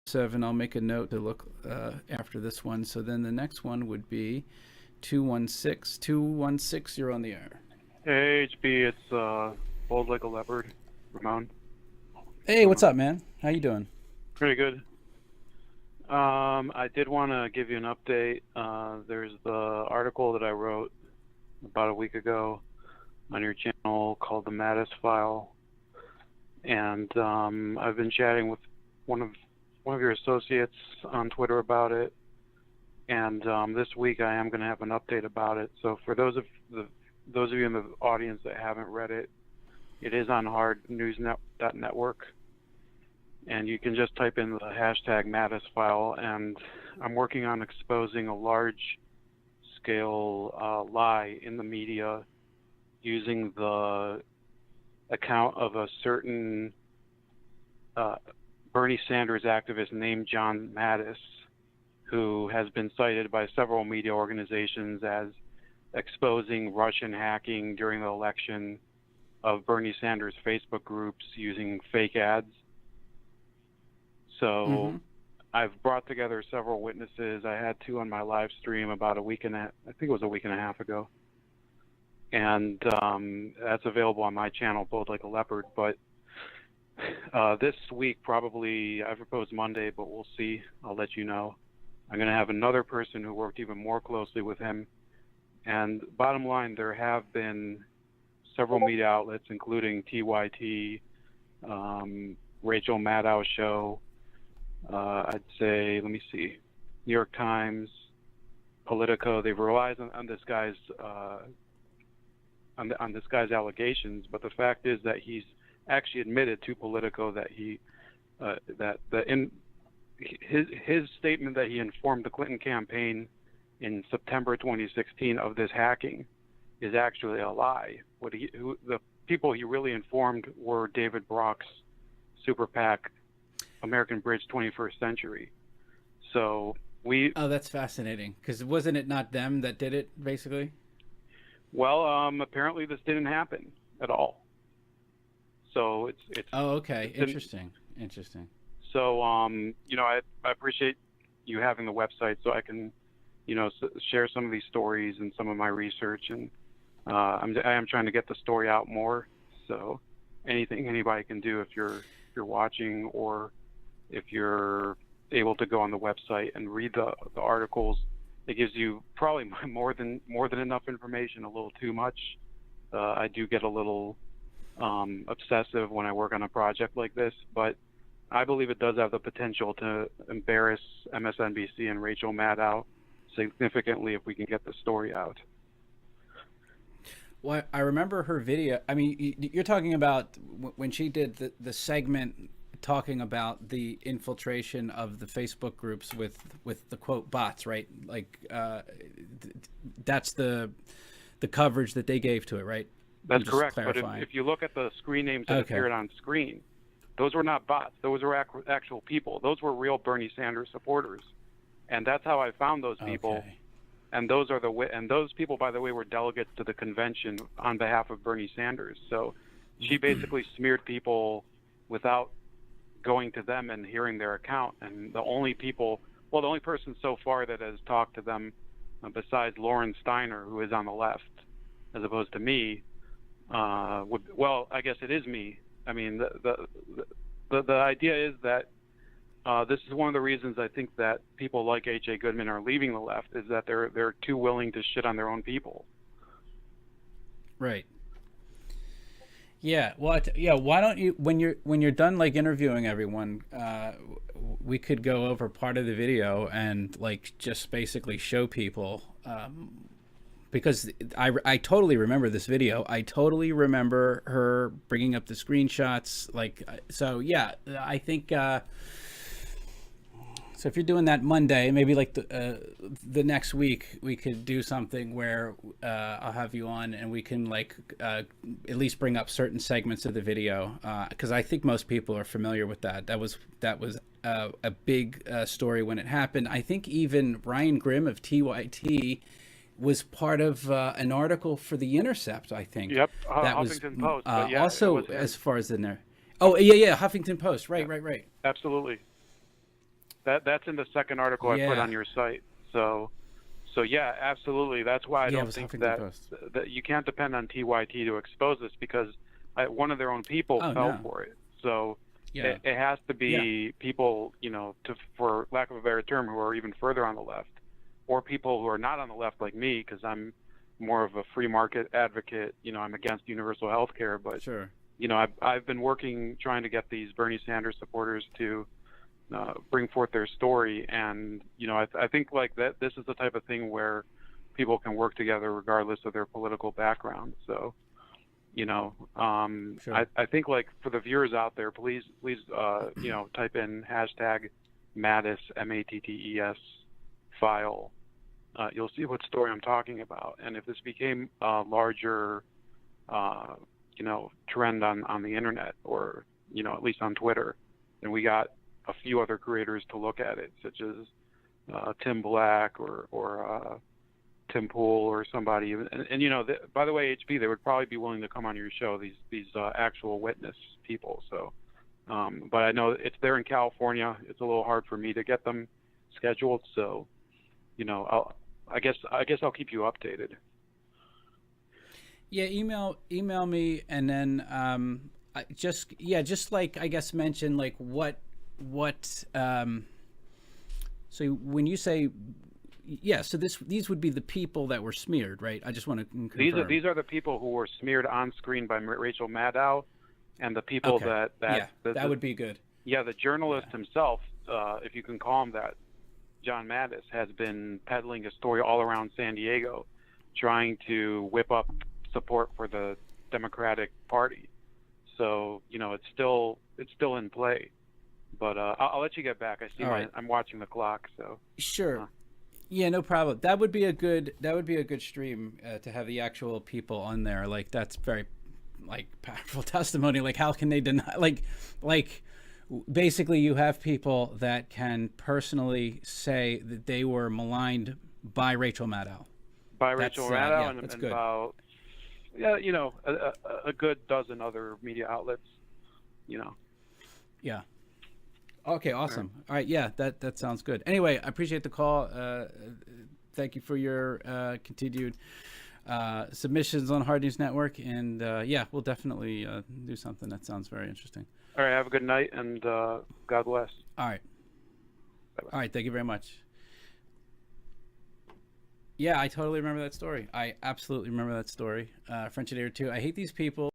7. I'll make a note to look after this one. So then the next one would be 216. 216, you're on the air. Hey, HB, it's bold like a leopard, Ramon. Hey, what's up, man? How you doing? Pretty good. I did want to give you an update. There's the article that I wrote about a week ago on your channel called the Mattis File, and I've been chatting with one of your associates on Twitter about it, and this week I am going to have an update about it. So for those of you in the audience that haven't read it, it is on hardnewsnet.network, and you can just type in the hashtag Mattis File, and I'm working on exposing a large-scale lie in the media using the account of a certain Bernie Sanders activist named John Mattis, who has been cited by several media organizations as exposing Russian hacking during the election of Bernie Sanders Facebook groups using fake ads. So I've brought together several witnesses. I had two on my live stream about I think it was a week and a half ago. And that's available on my channel, Bold Like a Leopard. But this week, probably, I proposed Monday, but we'll see. I'll let you know. I'm going to have another person who worked even more closely with him. And bottom line, there have been several media outlets, including TYT, Rachel Maddow Show, I'd say, let me see, New York Times, Politico. They've relied on this guy's on this guy's allegations, but the fact is that he's actually admitted to Politico that his statement that he informed the Clinton campaign in September 2016 of this hacking is actually a lie. The people he really informed were David Brock's super PAC, American Bridge 21st Century. So Oh, that's fascinating. Because wasn't it not them that did it, basically? Well, apparently this didn't happen at all. So it's. Oh, okay. Interesting. So I appreciate you having the website so I can, share some of these stories and some of my research, and I am trying to get the story out more. So anything anybody can do, if you're watching, or if you're able to go on the website and read the articles, it gives you probably more than enough information, a little too much. I do get a little obsessive when I work on a project like this, but I believe it does have the potential to embarrass MSNBC and Rachel Maddow significantly if we can get the story out. Well, I remember her video. I mean, you're talking about when she did the segment talking about the infiltration of the Facebook groups with the quote bots, right? Like that's the coverage that they gave to it, right? That's correct. But if you look at the screen names that appeared on screen, those were not bots. Those were actual people. Those were real Bernie Sanders supporters, and that's how I found those people. Okay. And those people, by the way, were delegates to the convention on behalf of Bernie Sanders. So she basically smeared people without going to them and hearing their account. And the only person so far that has talked to them, besides Lauren Steiner, who is on the left, as opposed to me, I guess it is me. I mean, the idea is that this is one of the reasons I think that people like H.A. Goodman are leaving the left, is that they're too willing to shit on their own people. Right. Yeah. Well, why don't you, when you're done like interviewing everyone, we could go over part of the video and like just basically show people, because I totally remember this video. I totally remember her bringing up the screenshots. Like, so yeah, I think. So if you're doing that Monday, maybe like the next week, we could do something where I'll have you on and we can like at least bring up certain segments of the video, because I think most people are familiar with that. That was a big story when it happened. I think even Ryan Grimm of TYT was part of an article for The Intercept, I think. Yep, that Huffington Post. But yeah, also, as far as in there. Oh, yeah, Huffington Post. Right. Absolutely. That's in the second article I put on your site. So yeah, absolutely. That's why I don't think that you can't depend on TYT to expose this, because one of their own people fell for it. So it has to be people, for lack of a better term, who are even further on the left, or people who are not on the left like me, because I'm more of a free market advocate. I'm against universal health care, but I've been working trying to get these Bernie Sanders supporters to bring forth their story, and I think like that this is the type of thing where people can work together regardless of their political background. So I think, like, for the viewers out there, please type in hashtag Mattis, MATTES file. You'll see what story I'm talking about, and if this became a larger trend on the internet, or at least on Twitter, then we got a few other creators to look at it, such as Tim Black or Tim Pool or somebody. And by the way, HB, they would probably be willing to come on your show, these actual witness people. So, but I know they're in California. It's a little hard for me to get them scheduled. So, I guess I'll keep you updated. Yeah, email me, and then just like, I guess, mention like what so when you say so these would be the people that were smeared, right? I just want to confirm. These are the people who were smeared on screen by Rachel Maddow, and the people that would be good. Yeah, the journalist himself, if you can call him that, John Mattis, has been peddling a story all around San Diego, trying to whip up support for the Democratic Party. So it's still in play. But I'll let you get back. I see I'm watching the clock. So sure. Yeah, no problem. That would be a good stream to have the actual people on there. Like, that's very powerful testimony. Like, how can they deny? Like basically, you have people that can personally say that they were maligned by Rachel Maddow. And about a good dozen other media outlets. Yeah. Okay, awesome. All right, yeah, that sounds good. Anyway, I appreciate the call. Thank you for your continued submissions on Hard News Network, and we'll definitely do something. That sounds very interesting. All right, have a good night, and God bless. All right. Bye-bye. All right, thank you very much. Yeah, I totally remember that story. I absolutely remember that story. French Adair too. I hate these people.